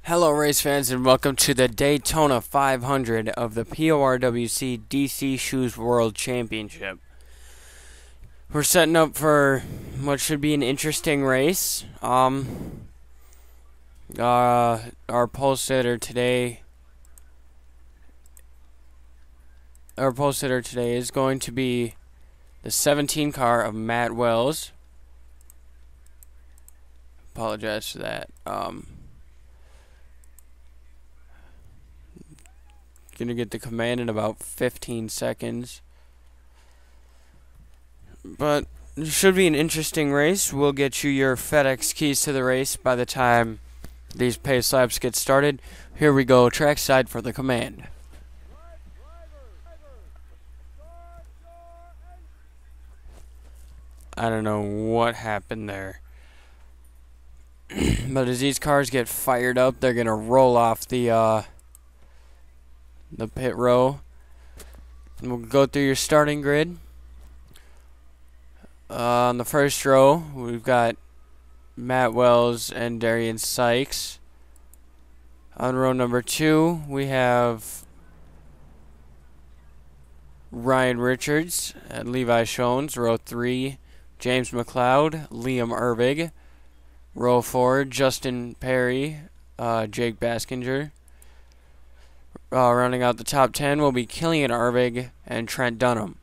Hello, race fans, and welcome to the Daytona 500 of the Porwc DC Shoes World Championship. We're setting up for what should be an interesting race. Our pole sitter today is going to be the 17 car of Matt Wells. Apologize for that. Gonna get the command in about 15 seconds. But it should be an interesting race. We'll get you your FedEx keys to the race by the time these pace laps get started. Here we go, trackside for the command. I don't know what happened there. But as these cars get fired up, they're gonna roll off the pit row. And we'll go through your starting grid. On the first row, we've got Matt Wells and Darian Sykes. On row number 2, we have Ryan Richards and Levi Schoens. Row 3, James McLeod, Liam Ervig. Row 4, Justin Perry, Jake Baskinger. Rounding out the top 10 will be Killian Ervig and Trent Dunham.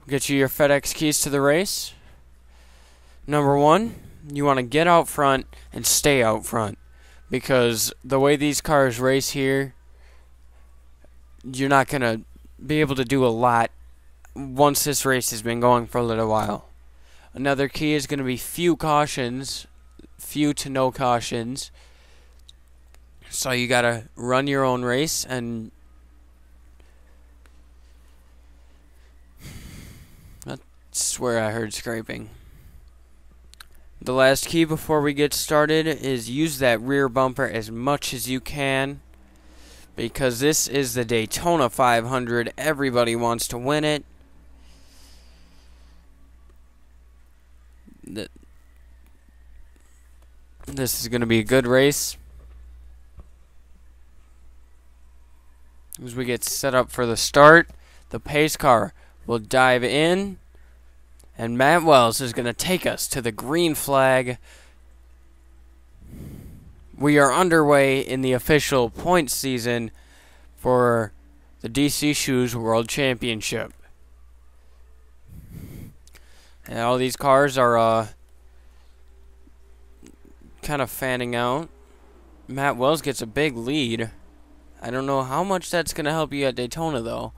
Get you your FedEx keys to the race. Number 1, you want to get out front and stay out front, because the way these cars race here, you're not going to be able to do a lot once this race has been going for a little while. Another key is going to be few to no cautions. So you got to run your own race, and I swear I heard scraping. The last key before we get started is use that rear bumper as much as you can, because this is the Daytona 500. Everybody wants to win it. This is going to be a good race. As we get set up for the start, the pace car will dive in, and Matt Wells is going to take us to the green flag. We are underway in the official point season for the DC Shoes World Championship. And all these cars are kind of fanning out. Matt Wells gets a big lead. I don't know how much that's going to help you at Daytona, though,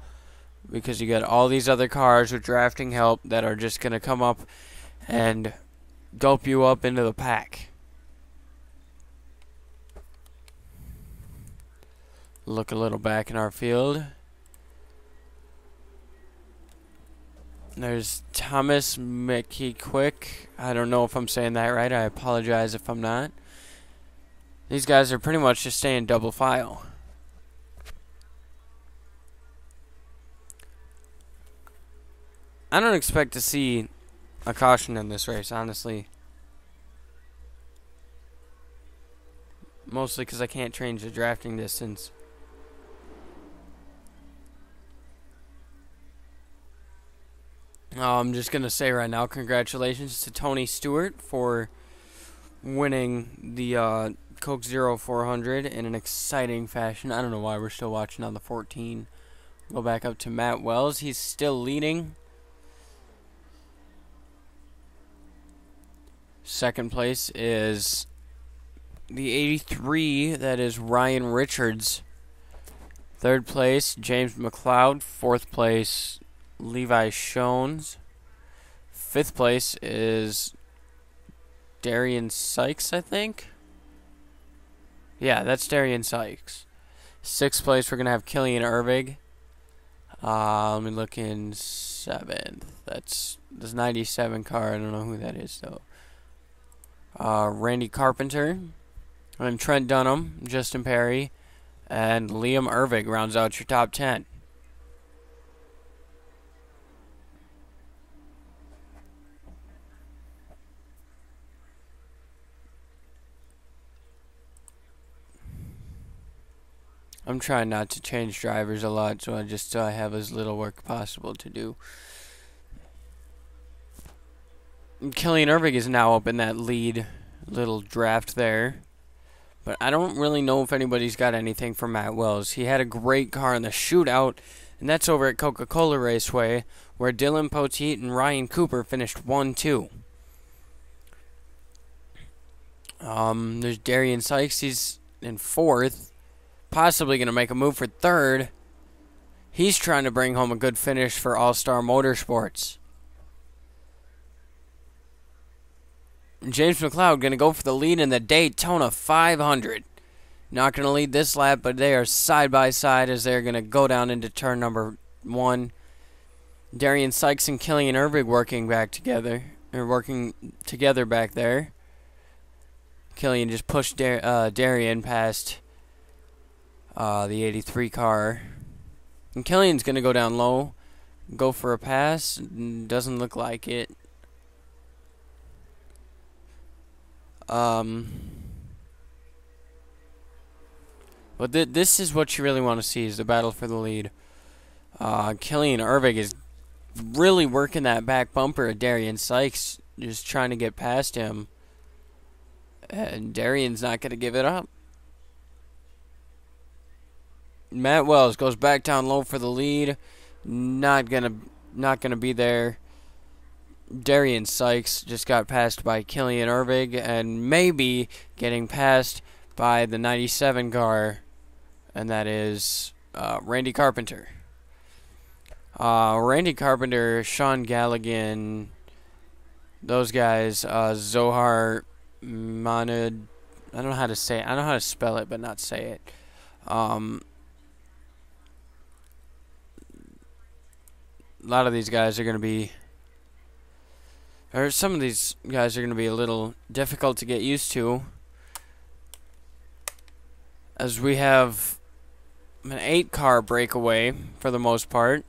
because you got all these other cars with drafting help that are just going to come up and gulp you up into the pack. Look a little back in our field. There's Thomas McKeequick. I don't know if I'm saying that right. I apologize if I'm not. These guys are pretty much just staying double file. I don't expect to see a caution in this race, honestly. Mostly because I can't change the drafting distance. I'm just going to say right now, congratulations to Tony Stewart for winning the Coke Zero 400 in an exciting fashion. I don't know why we're still watching on the 14. Go back up to Matt Wells. He's still leading. Second place is the 83. That is Ryan Richards. Third place, James McLeod. Fourth place, Levi Schoens. Fifth place is Darian Sykes, I think. Yeah, that's Darian Sykes. Sixth place, we're going to have Killian Ervig. Let me look in seventh. That's this 97 car. I don't know who that is, though. Randy Carpenter. And Trent Dunham, Justin Perry, and Liam Ervig rounds out your top 10. I'm trying not to change drivers a lot, so I have as little work possible to do. Killian Irving is now up in that lead little draft there. But I don't really know if anybody's got anything for Matt Wells. He had a great car in the shootout, and that's over at Coca-Cola Raceway, where Dylan Poteet and Ryan Cooper finished 1-2. There's Darian Sykes. He's in 4th. Possibly going to make a move for 3rd. He's trying to bring home a good finish for All-Star Motorsports. James McLeod going to go for the lead in the Daytona 500. Not going to lead this lap, but they are side by side as they're going to go down into turn number 1. Darian Sykes and Killian Irving working together back there. Killian just pushed Darian past the 83 car. And Killian's going to go down low, go for a pass. Doesn't look like it. But this is what you really want to see, is the battle for the lead. Killian Irving is really working that back bumper of Darian Sykes, just trying to get past him. And Darian's not going to give it up. Matt Wells goes back down low for the lead. Not gonna be there. Darian Sykes just got passed by Killian Irving, and maybe getting passed by the 97 car, and that is Randy Carpenter. Randy Carpenter, Sean Galligan, those guys, Zohar Manad, I don't know how to say it. I know how to spell it, but not say it. A lot of these guys are going to be, or some of these guys are going to be a little difficult to get used to, as we have an 8-car breakaway for the most part.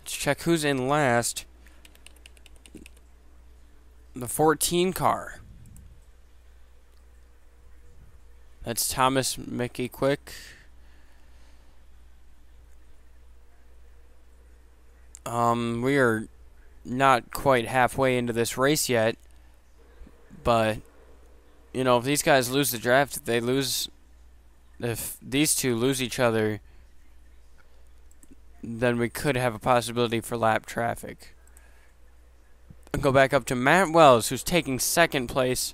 Let's check who's in last. The 14 car. That's Thomas Mickey Quick. We are not quite halfway into this race yet, but you know, if these guys lose the draft, if these two lose each other, then we could have a possibility for lap traffic. I'll go back up to Matt Wells, who's taking 2nd place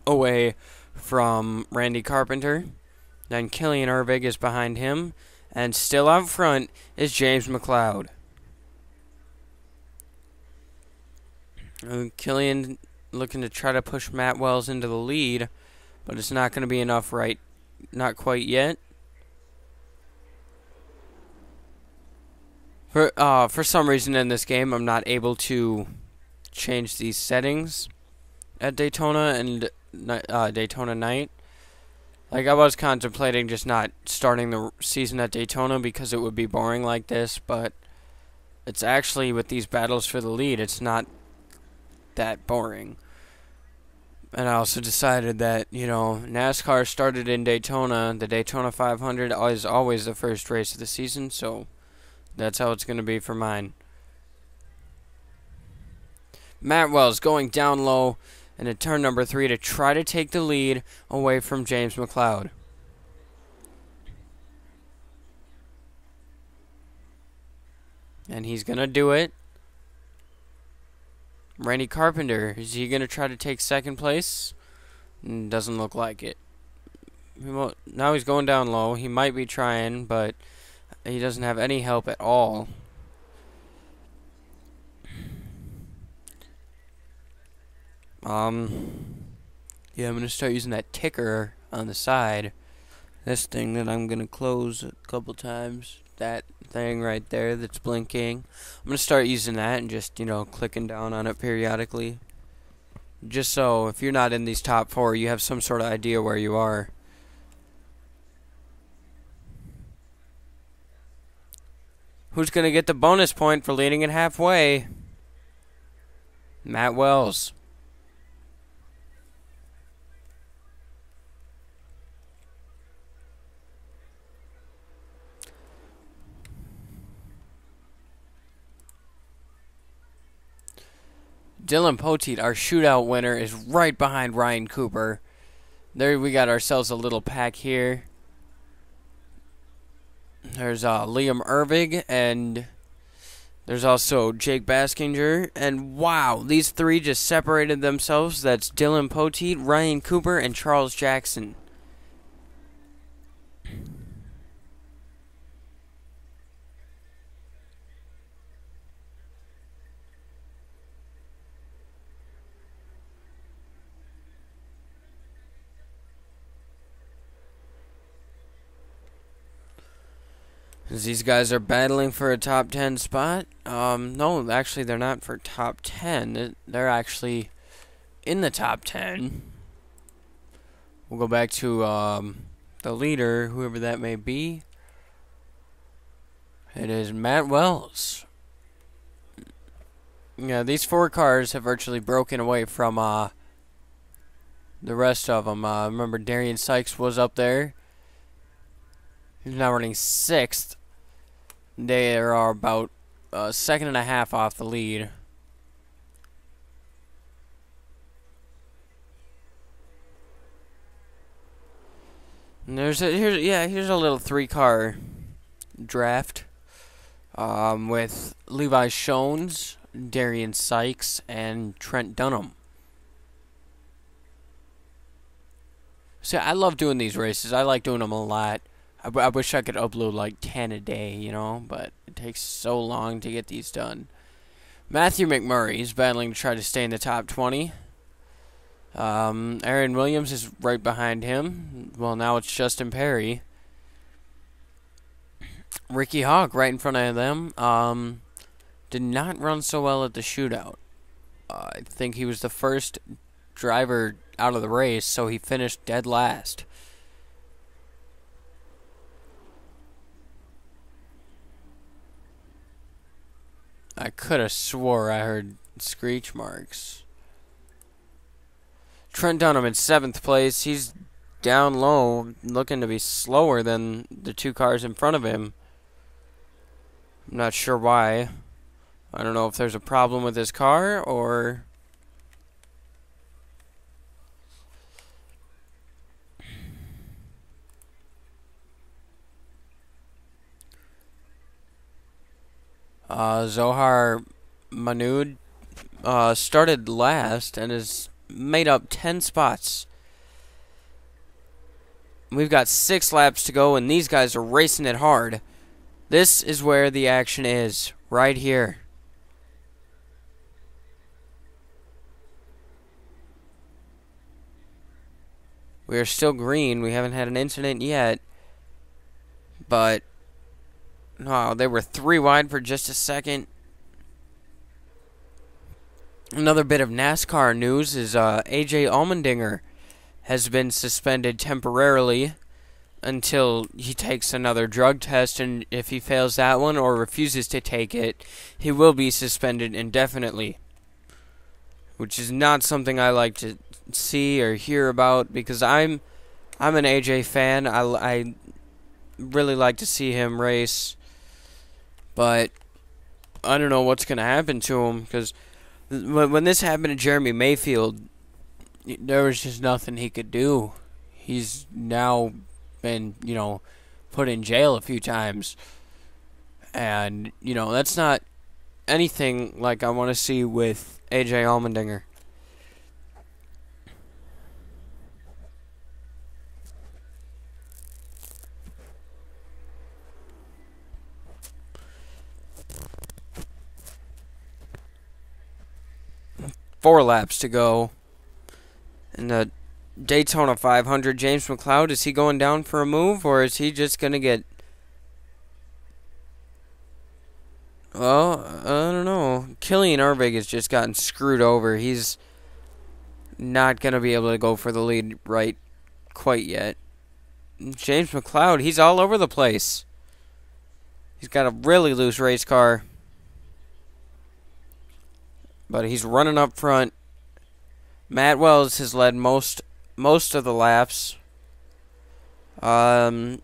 away from Randy Carpenter. Then Killian Irving is behind him, and still out front is James McLeod. Killian looking to try to push Matt Wells into the lead, but it's not going to be enough not quite yet. For some reason in this game, I'm not able to change these settings at Daytona and Daytona night. Like, I was contemplating just not starting the season at Daytona because it would be boring like this, but it's actually, with these battles for the lead, it's not that boring. And I also decided that, you know, NASCAR started in Daytona. The Daytona 500 is always the first race of the season, so that's how it's going to be for mine. Matt Wells going down low into turn number 3 to try to take the lead away from James McLeod. And he's going to do it. Randy Carpenter, is he going to try to take 2nd place? Doesn't look like it. Now he's going down low. He might be trying, but he doesn't have any help at all. Yeah, I'm going to start using that ticker on the side. This thing that I'm going to close a couple times. That thing right there that's blinking. I'm going to start using that and just, you know, clicking down on it periodically. Just so if you're not in these top 4, you have some sort of idea where you are. Who's going to get the bonus point for leading it halfway? Matt Wells. Dylan Poteet, our shootout winner, is right behind Ryan Cooper. There we got ourselves a little pack here. There's Liam Ervig, and there's also Jake Baskinger. And wow, these three just separated themselves. That's Dylan Poteet, Ryan Cooper, and Charles Jackson. These guys are battling for a top 10 spot. No, actually, they're not for top 10. They're actually in the top 10. We'll go back to the leader, whoever that may be. It is Matt Wells. Yeah, these four cars have virtually broken away from the rest of them. Remember, Darian Sykes was up there. He's now running 6th. They are about a second and a half off the lead. And here's a little 3-car draft with Levi Shones, Darian Sykes, and Trent Dunham. See, I love doing these races. I like doing them a lot. I wish I could upload like 10 a day, you know, but it takes so long to get these done. Matthew McMurray is battling to try to stay in the top 20. Aaron Williams is right behind him. Well, now it's Justin Perry. Ricky Hawk right in front of them. Did not run so well at the shootout. I think he was the first driver out of the race, so he finished dead last. I could have swore I heard screech marks. Trent Dunham in 7th place. He's down low, looking to be slower than the 2 cars in front of him. I'm not sure why. I don't know if there's a problem with his car or... Zohar Manood started last and has made up 10 spots. We've got 6 laps to go, and these guys are racing it hard. This is where the action is, right here. We are still green. We haven't had an incident yet. But... no, they were 3 wide for just a second. Another bit of NASCAR news is AJ Allmendinger has been suspended temporarily until he takes another drug test, and if he fails that one or refuses to take it, he will be suspended indefinitely, which is not something I like to see or hear about, because I'm an AJ fan. I really like to see him race, but I don't know what's going to happen to him, because when this happened to Jeremy Mayfield, there was just nothing he could do. He's now been, put in jail a few times. And, that's not anything like I want to see with AJ Allmendinger. Four laps to go in the Daytona 500. James McLeod, is he going down for a move, or is he just going to get... well, I don't know. Killian Ervig has just gotten screwed over. He's not going to be able to go for the lead right quite yet. James McLeod, he's all over the place. He's got a really loose race car. But he's running up front. Matt Wells has led most of the laps.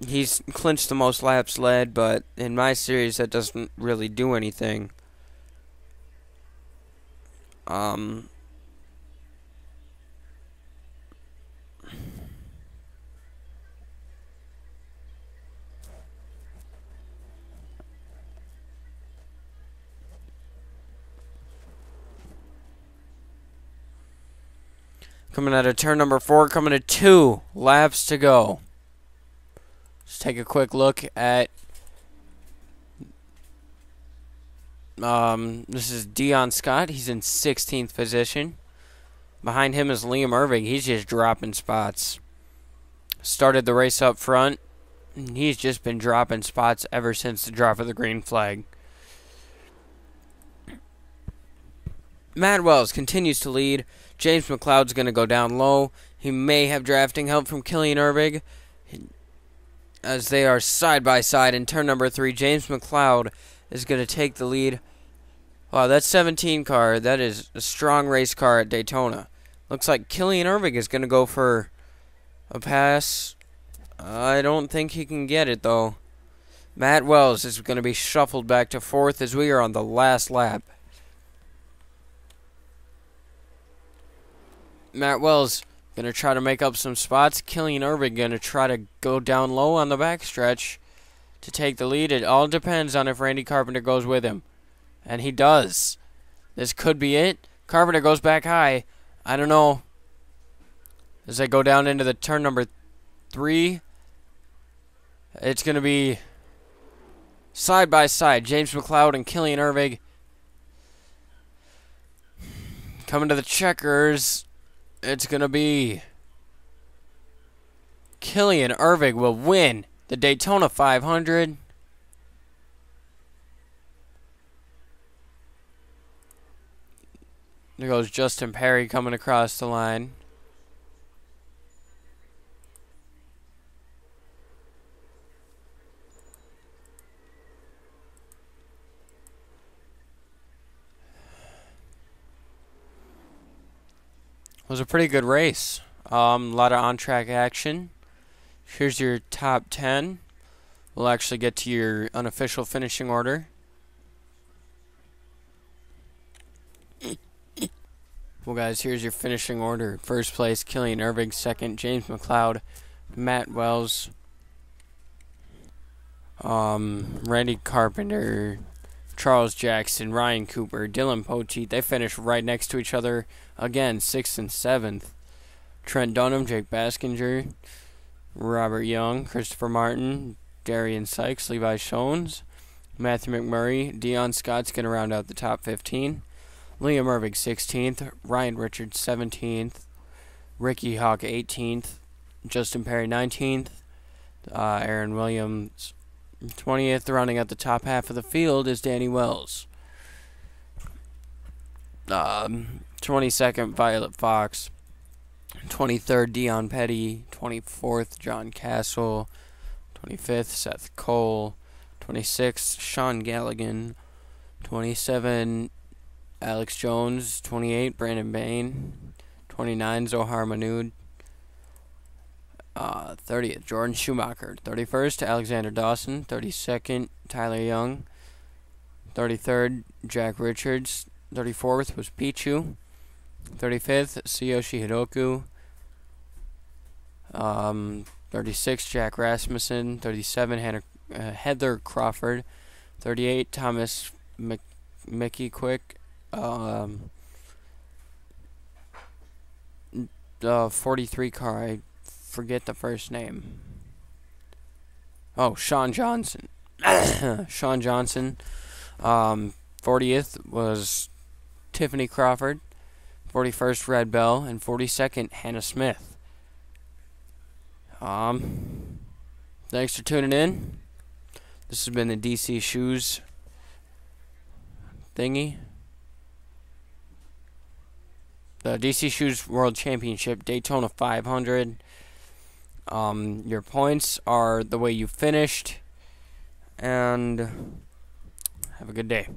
He's clinched the most laps led, but in my series that doesn't really do anything. Um, Coming out of turn number 4, coming to 2 laps to go. Let's take a quick look at this is Dion Scott. He's in 16th position. Behind him is Liam Irving. He's just dropping spots. Started the race up front. He's just been dropping spots ever since the drop of the green flag. Matt Wells continues to lead. James McLeod's going to go down low. He may have drafting help from Killian Irving as they are side by side in turn number 3. James McLeod is going to take the lead. Wow, that 17 car, that is a strong race car at Daytona. Looks like Killian Irving is going to go for a pass. I don't think he can get it, though. Matt Wells is going to be shuffled back to 4th as we are on the last lap. Matt Wells going to try to make up some spots. Killian Irving going to try to go down low on the backstretch to take the lead. It all depends on if Randy Carpenter goes with him. And he does. This could be it. Carpenter goes back high. I don't know. As they go down into the turn number 3, it's going to be side by side. James McLeod and Killian Irving coming to the checkers. It's going to be Killian Irving will win the Daytona 500. There goes Justin Perry coming across the line. It was a pretty good race. A lot of on-track action. Here's your top 10. We'll actually get to your unofficial finishing order. Well, guys, here's your finishing order. First place, Killian Irving. Second, James McLeod, Matt Wells, Randy Carpenter, Charles Jackson, Ryan Cooper, Dylan Poteet. They finished right next to each other again, 6th and 7th. Trent Dunham, Jake Baskinger, Robert Young, Christopher Martin, Darian Sykes, Levi Shones, Matthew McMurray. Dion Scott's going to round out the top 15. Liam Irving, 16th. Ryan Richards, 17th. Ricky Hawk, 18th. Justin Perry, 19th. Aaron Williams, 20th. Rounding out the top half of the field is Danny Wells. 22nd, Violet Fox. 23rd, Dion Petty. 24th, John Castle. 25th, Seth Cole. 26th, Sean Galligan. 27, Alex Jones. 28, Brandon Bain. 29, Zohar Manood. 30th, Jordan Schumacher. 31st, Alexander Dawson. 32nd, Tyler Young. 33rd, Jack Richards. 34th was Pichu. 35th, Tsuyoshi Hiroku. 36, Jack Rasmussen. 37, Heather Crawford. 38, Thomas Mickey Quick. 43 car, I forget the first name. Oh, Sean Johnson. Sean Johnson. 40th was Tiffany Crawford. 41st, Red Bell. And 42nd, Hannah Smith. Thanks for tuning in. This has been the DC Shoes thingy. The DC Shoes World Championship Daytona 500. Your points are the way you finished. And have a good day.